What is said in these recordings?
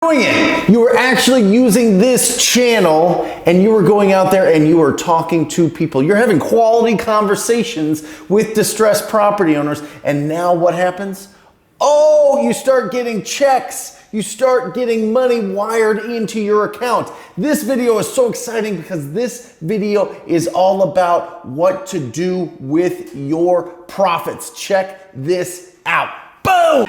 Doing it. You were actually using this channel and you were going out there and you were talking to people. You're having quality conversations with distressed property owners. And now what happens? Oh, you start getting checks. You start getting money wired into your account. This video is so exciting because this video is all about what to do with your profits. Check this out. Boom!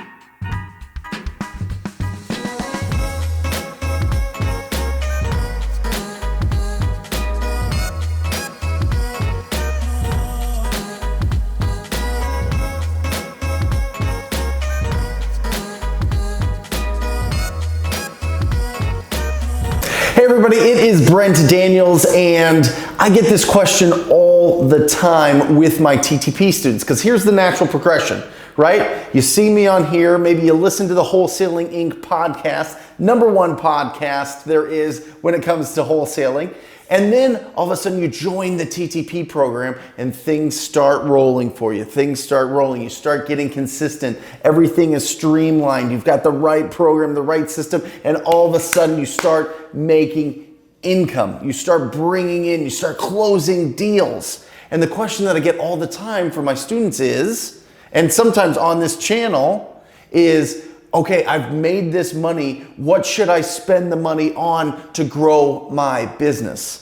Hey everybody, it is Brent Daniels, and I get this question all the time with my TTP students, because here's the natural progression, right? You see me on here, maybe you listen to the Wholesaling Inc. podcast, #1 podcast there is when it comes to wholesaling, and then all of a sudden you join the TTP program and things start rolling for you. Things start rolling. You start getting consistent. Everything is streamlined. You've got the right program, the right system, and all of a sudden you start making income. You start bringing in, you start closing deals. And the question that I get all the time from my students is, and sometimes on this channel, is, okay, I've made this money. What should I spend the money on to grow my business?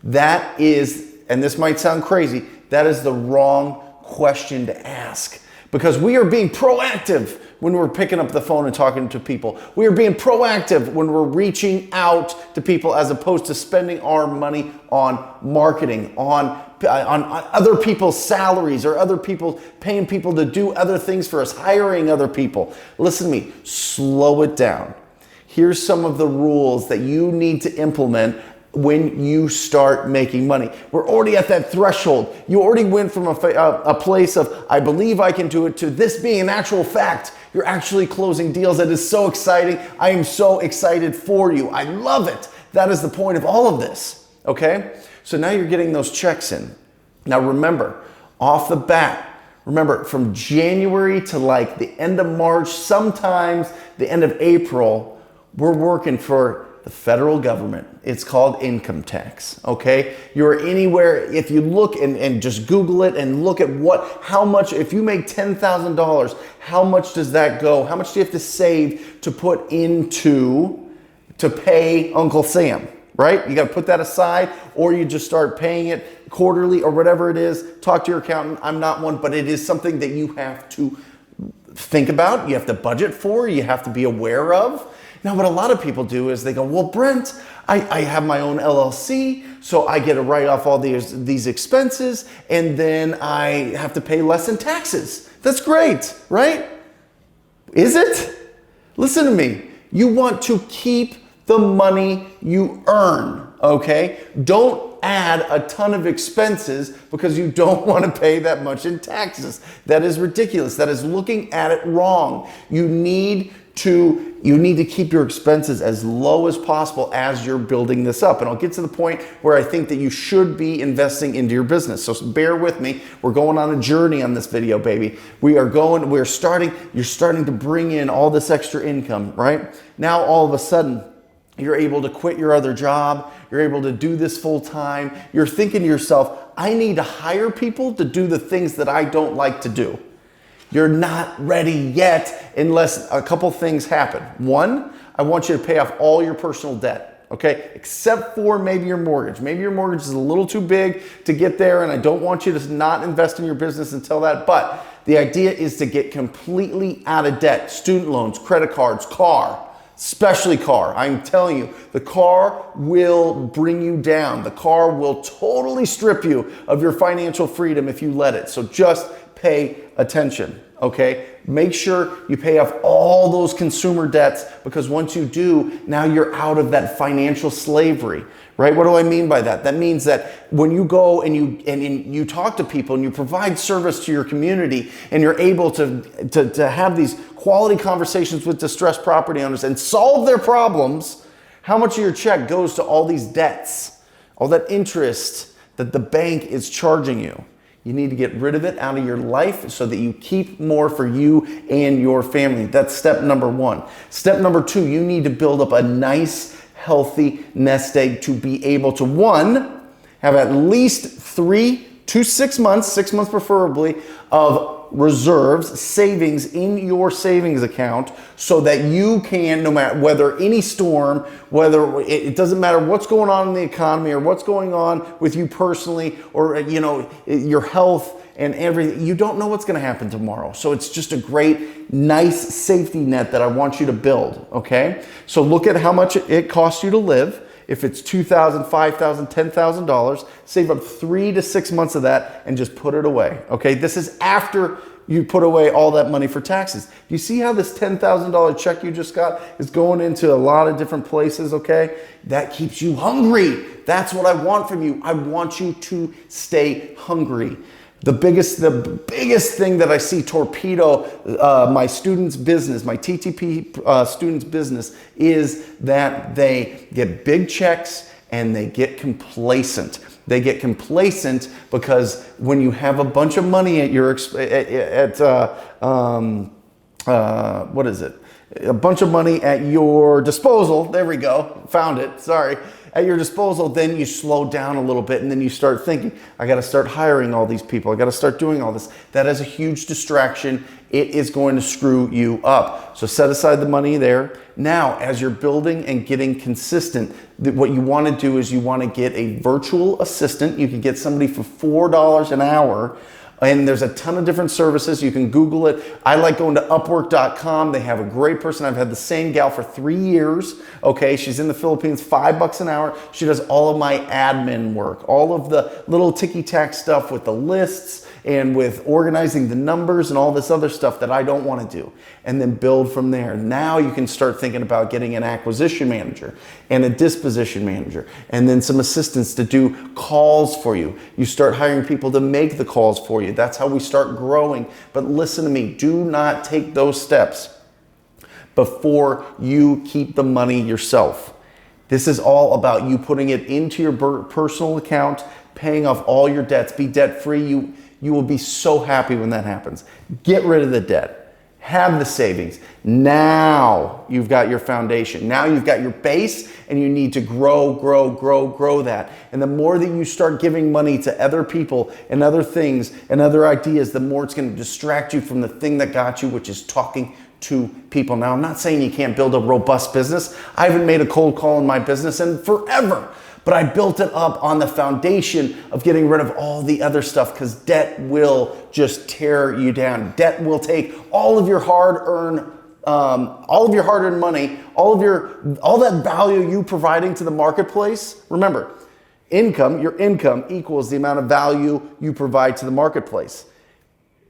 That is, and this might sound crazy, that is the wrong question to ask, because we are being proactive when we're picking up the phone and talking to people. We are being proactive when we're reaching out to people, as opposed to spending our money on marketing, on other people's salaries, or other people paying people to do other things for us, hiring other people. Listen to me, slow it down. Here's some of the rules that you need to implement when you start making money. We're already at that threshold. You already went from a place of, I believe I can do it, to this being an actual fact. You're actually closing deals. That is so exciting. I am so excited for you. I love it. That is the point of all of this, okay? So now you're getting those checks in. Now remember, off the bat, remember from January to like the end of March, sometimes the end of April, we're working for the federal government. It's called income tax, okay? You're anywhere, if you look and just Google it and look at how much, if you make $10,000, how much does that go? How much do you have to save to put into, to pay Uncle Sam, right? You gotta put that aside, or you just start paying it quarterly or whatever it is. Talk to your accountant. I'm not one, but it is something that you have to think about, you have to budget for, you have to be aware of. Now, what a lot of people do is they go, well, Brent, I have my own LLC, so I get to write off all these expenses, and then I have to pay less in taxes. That's great, right? Is it? Listen to me. You want to keep the money you earn, okay? Don't add a ton of expenses because you don't want to pay that much in taxes. That is ridiculous. That is looking at it wrong. You need to keep your expenses as low as possible as you're building this up. And I'll get to the point where I think that you should be investing into your business. So bear with me. We're going on a journey on this video, baby. You're starting to bring in all this extra income, right? Now, all of a sudden, you're able to quit your other job. You're able to do this full time. You're thinking to yourself, I need to hire people to do the things that I don't like to do. You're not ready yet unless a couple things happen. One, I want you to pay off all your personal debt, okay? Except for maybe your mortgage. Maybe your mortgage is a little too big to get there, and I don't want you to not invest in your business until that, but the idea is to get completely out of debt. Student loans, credit cards, car, especially car. I'm telling you, the car will bring you down. The car will totally strip you of your financial freedom if you let it. So just pay attention, okay? Make sure you pay off all those consumer debts, because once you do, now you're out of that financial slavery, right? What do I mean by that? That means that when you go and you talk to people and you provide service to your community, and you're able to have these quality conversations with distressed property owners and solve their problems, how much of your check goes to all these debts, all that interest that the bank is charging you? You need to get rid of it out of your life so that you keep more for you and your family. That's step number one. Step number two, you need to build up a nice, healthy nest egg to be able to, one, have at least 3 to 6 months, 6 months preferably, of reserves, savings in your savings account so that you can, no matter whether any storm, whether it doesn't matter what's going on in the economy or what's going on with you personally or, you know, your health and everything, you don't know what's going to happen tomorrow. So it's just a great, nice safety net that I want you to build, okay? So look at how much it costs you to live. If it's $2,000, $5,000, $10,000, save up 3 to 6 months of that and just put it away. Okay, this is after you put away all that money for taxes. Do you see how this $10,000 check you just got is going into a lot of different places? Okay, that keeps you hungry. That's what I want from you. I want you to stay hungry. The biggest thing that I see torpedo my students' business, my TTP students' business, is that they get big checks and they get complacent. They get complacent because when you have a bunch of money at your what is it? A bunch of money at your disposal. There we go. Found it. Sorry. At your disposal, then you slow down a little bit and then you start thinking, I got to start hiring all these people. I got to start doing all this. That is a huge distraction. It is going to screw you up. So set aside the money there. Now, as you're building and getting consistent, what you want to do is you want to get a virtual assistant. You can get somebody for $4 an hour. And there's a ton of different services. You can Google it. I like going to Upwork.com. They have a great person. I've had the same gal for 3 years. Okay, she's in the Philippines, $5 an hour. She does all of my admin work, all of the little ticky-tack stuff with the lists and with organizing the numbers and all this other stuff that I don't want to do. And then build from there. Now you can start thinking about getting an acquisition manager and a disposition manager and then some assistants to do calls for you. You start hiring people to make the calls for you. That's how we start growing. But listen to me, do not take those steps before you keep the money yourself. This is all about you putting it into your personal account, paying off all your debts, be debt free. You will be so happy when that happens. Get rid of the debt. Have the savings. Now you've got your foundation. Now you've got your base and you need to grow that. And the more that you start giving money to other people and other things and other ideas, the more it's going to distract you from the thing that got you, which is talking to people. Now, I'm not saying you can't build a robust business. I haven't made a cold call in my business in forever. But I built it up on the foundation of getting rid of all the other stuff because debt will just tear you down. Debt will take all of your hard-earned money, all that value you providing to the marketplace. Remember, your income equals the amount of value you provide to the marketplace.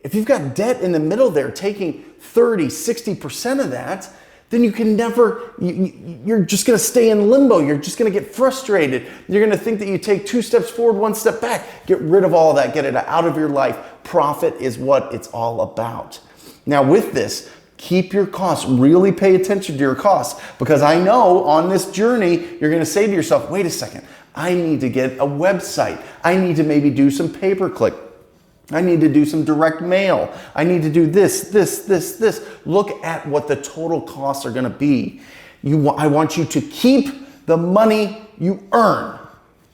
If you've got debt in the middle there taking 30, 60% of that, then you can never, you're just going to stay in limbo. You're just going to get frustrated. You're going to think that you take 2 steps forward, 1 step back. Get rid of all that. Get it out of your life. Profit is what it's all about. Now with this, keep your costs. Really pay attention to your costs because I know on this journey, you're going to say to yourself, wait a second, I need to get a website. I need to maybe do some pay-per-click. I need to do some direct mail. I need to do this. Look at what the total costs are going to be. I want you to keep the money you earn.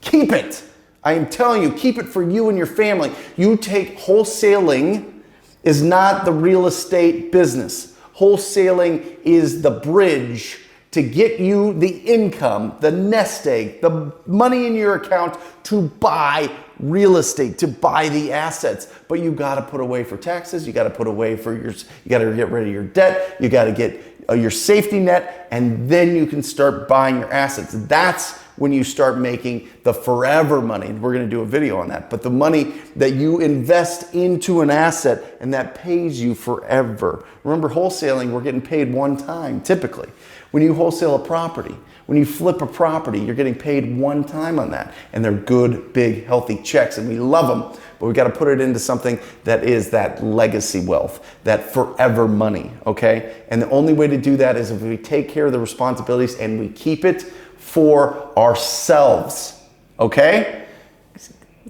Keep it. I am telling you, keep it for you and your family. You take wholesaling is not the real estate business. Wholesaling is the bridge to get you the income, the nest egg, the money in your account to buy real estate, to buy the assets. But you got to put away for taxes. You got to put away for you got to get rid of your debt. You got to get your safety net, and then you can start buying your assets. That's when you start making the forever money. We're going to do a video on that. But the money that you invest into an asset and that pays you forever. Remember, wholesaling, we're getting paid one time typically. When you wholesale a property, when you flip a property, you're getting paid one time on that. And they're good, big, healthy checks, and we love them. But we got to put it into something that is that legacy wealth, that forever money, okay? And the only way to do that is if we take care of the responsibilities and we keep it for ourselves, okay?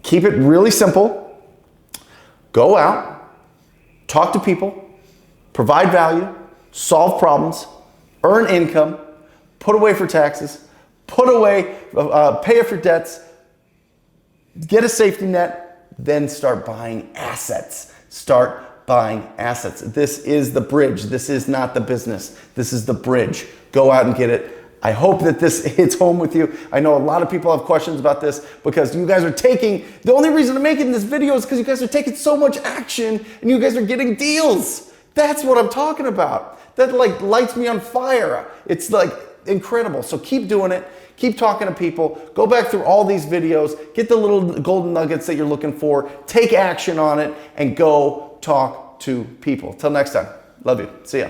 Keep it really simple. Go out, talk to people, provide value, solve problems, earn income, put away for taxes, pay off your debts, get a safety net, then start buying assets. Start buying assets. This is the bridge. This is not the business. This is the bridge. Go out and get it. I hope that this hits home with you. I know a lot of people have questions about this because you guys are the only reason I'm making this video is because you guys are taking so much action and you guys are getting deals. That's what I'm talking about. That like lights me on fire. It's like incredible. So keep doing it. Keep talking to people. Go back through all these videos. Get the little golden nuggets that you're looking for. Take action on it and go talk to people. Till next time. Love you. See ya.